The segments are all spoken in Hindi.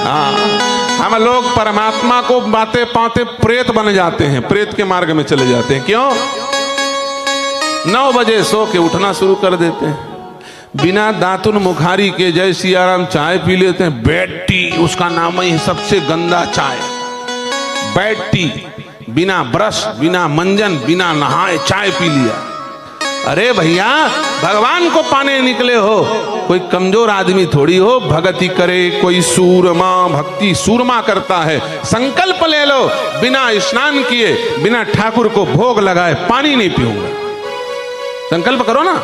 हाँ, हम लोग परमात्मा को बातें पाते प्रेत बन जाते हैं, प्रेत के मार्ग में चले जाते हैं। क्यों? 9 बजे सो के उठना शुरू कर देते हैं, बिना दातुन मुखारी के जय सियाराम चाय पी लेते हैं। बैड टी उसका नाम ही सबसे गंदा चाय, बैड टी। बिना ब्रश, बिना मंजन, बिना नहाए चाय पी लिया। अरे भैया, भगवान को पाने निकले हो, कोई कमजोर आदमी थोड़ी हो। भगति करे कोई सूरमा, भक्ति सूरमा करता है। संकल्प ले लो, बिना स्नान किए, बिना ठाकुर को भोग लगाए पानी नहीं पीऊंगा। संकल्प करो ना,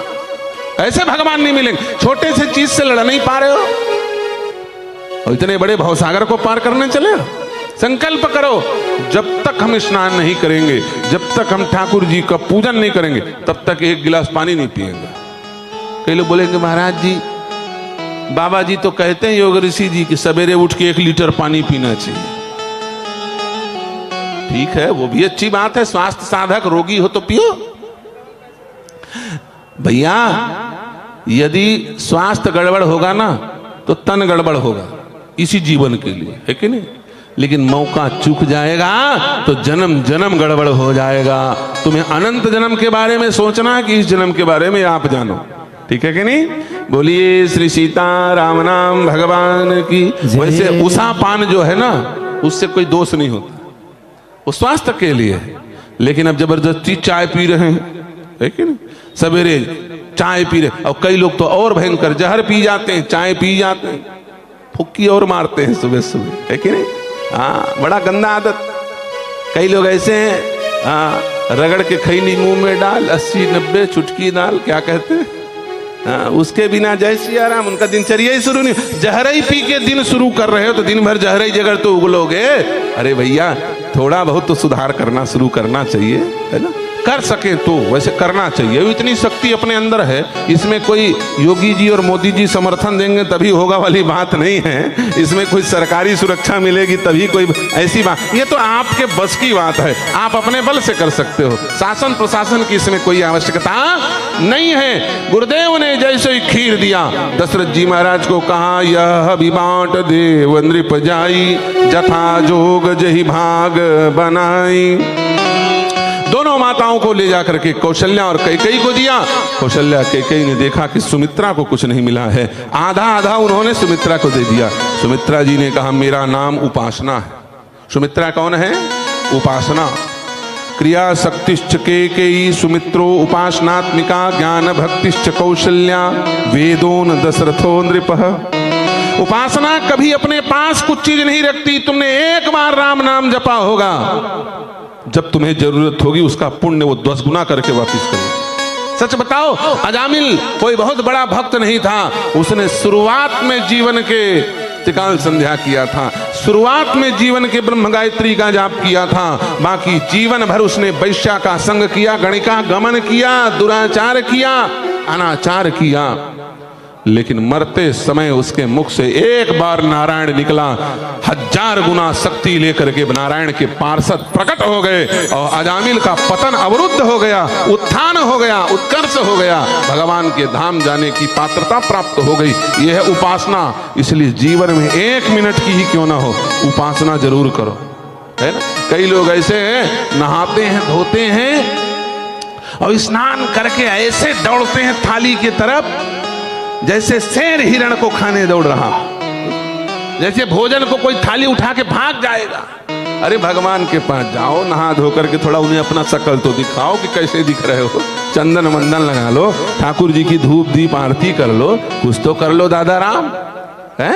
ऐसे भगवान नहीं मिलेंगे। छोटे से चीज से लड़ नहीं पा रहे हो और इतने बड़े भवसागर को पार करने चले हो। संकल्प करो, जब तक हम स्नान नहीं करेंगे, जब तक हम ठाकुर जी का पूजन नहीं करेंगे, तब तक एक गिलास पानी नहीं पिएंगे। कई लोग बोलेंगे महाराज जी, बाबा जी तो कहते हैं योग ऋषि जी कि सवेरे उठ के 1 लीटर पानी पीना चाहिए। ठीक है, वो भी अच्छी बात है। स्वास्थ्य साधक रोगी हो तो पियो। भैया, यदि स्वास्थ्य गड़बड़ होगा ना तो तन गड़बड़ होगा, इसी जीवन के लिए, है कि नहीं? लेकिन मौका चूक जाएगा तो जन्म जन्म गड़बड़ हो जाएगा। तुम्हें अनंत जन्म के बारे में सोचना है कि इस जन्म के बारे में आप जानो। ठीक है कि नहीं? बोलिए श्री सीता राम नाम भगवान की। वैसे उषा पान जो है ना, उससे कोई दोष नहीं होता, वो स्वास्थ्य के लिए है। लेकिन अब जबरदस्ती चाय पी रहे हैं, है कि नहीं? सवेरे चाय पी रहे, और कई लोग तो और भयंकर जहर पी जाते हैं, चाय पी जाते हैं, फुक्की और मारते हैं सुबह सुबह, है कि नहीं? हाँ, बड़ा गंदा आदत। कई लोग ऐसे हैं, हाँ, रगड़ के खैनी मुंह में डाल, 80-90 चुटकी डाल, क्या कहते हैं, हाँ, उसके बिना जय सियाराम, उनका दिनचर्या ही शुरू नहीं। जहर ही पी के दिन शुरू कर रहे हो तो दिन भर जहर ही जगह तो उगलोगे। अरे भैया, थोड़ा बहुत तो सुधार करना शुरू करना चाहिए, है ना? कर सके तो वैसे करना चाहिए। इतनी शक्ति अपने अंदर है, इसमें कोई योगी जी और मोदी जी समर्थन देंगे तभी होगा वाली बात नहीं है। इसमें कोई सरकारी सुरक्षा मिलेगी तभी कोई ऐसी बात, ये तो आपके बस की बात है, आप अपने बल से कर सकते हो। शासन प्रशासन की इसमें कोई आवश्यकता नहीं है। गुरुदेव ने जैसे ही खीर दिया, दशरथ जी महाराज को कहा, यह भी बांट देव नृप जाई, जथा जोग जही भाग बनाई। दोनों माताओं को ले जाकर के कौशल्या और कैकेयी को दिया। कौशल्या कैकेयी ने देखा कि सुमित्रा को कुछ नहीं मिला है, आधा आधा उन्होंने सुमित्रा को दे दिया। सुमित्रा जी ने कहा, मेरा नाम उपासना है। सुमित्रा कौन है? उपासना। क्रिया शक्तिश्च कैकेयी सुमित्रो उपासनात्मिका, ज्ञान भक्तिश्च कौशल्या, वेदोन दशरथो नृपः। उपासना कभी अपने पास कुछ चीज नहीं रखती। तुमने एक बार राम नाम जपा होगा, जब तुम्हें जरूरत होगी उसका पुण्य वो 10 गुना करके वापिस करेगा। सच बताओ, अजामिल कोई बहुत बड़ा भक्त नहीं था। उसने शुरुआत में जीवन के त्रिकाल संध्या किया था, शुरुआत में जीवन के ब्रह्म गायत्री का जाप किया था। बाकी जीवन भर उसने वैश्या का संग किया, गणिका गमन किया, दुराचार किया, अनाचार किया। लेकिन मरते समय उसके मुख से एक बार नारायण निकला, 1000 गुना शक्ति लेकर के नारायण के पार्षद प्रकट हो गए और अजामिल का पतन अवरुद्ध हो गया, उत्थान हो गया, उत्कर्ष हो गया, भगवान के धाम जाने की पात्रता प्राप्त हो गई। यह है उपासना। इसलिए जीवन में 1 मिनट की ही क्यों ना हो, उपासना जरूर करो, है ना? कई लोग ऐसे हैं, नहाते हैं, धोते हैं और स्नान करके ऐसे दौड़ते हैं थाली की तरफ जैसे शेर हिरण को खाने दौड़ रहा, जैसे भोजन को कोई थाली उठा के भाग जाएगा। अरे भगवान के पास जाओ, नहा धो करके थोड़ा उन्हें अपना शकल तो दिखाओ कि कैसे दिख रहे हो, चंदन वंदन लगा लो, ठाकुर जी की धूप दीप आरती कर लो, कुछ तो कर लो दादा राम, है?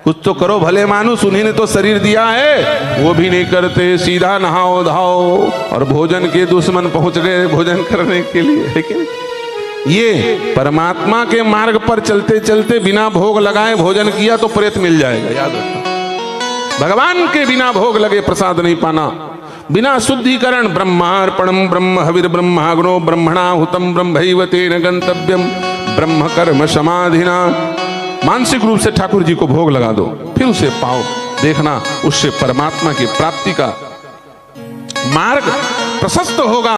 कुछ तो करो भले मानुस, उन्हीं ने तो शरीर दिया है, वो भी नहीं करते। सीधा नहाओ धाओ और भोजन के दुश्मन पहुंच गए भोजन करने के लिए, है कि नहीं? ये परमात्मा के मार्ग पर चलते चलते बिना भोग लगाए भोजन किया तो प्रेत मिल जाएगा, याद रखना। भगवान के बिना भोग लगे प्रसाद नहीं पाना। बिना शुद्धिकरण ब्रह्मार्पणम ब्रह्म हविर ब्रह्माग्नो ब्रह्मणाहुतम ब्रह्मैव तेन गंतव्यम ब्रह्म कर्म समाधिना। मानसिक रूप से ठाकुर जी को भोग लगा दो, फिर उसे पाओ, देखना उससे परमात्मा की प्राप्ति का मार्ग प्रशस्त होगा।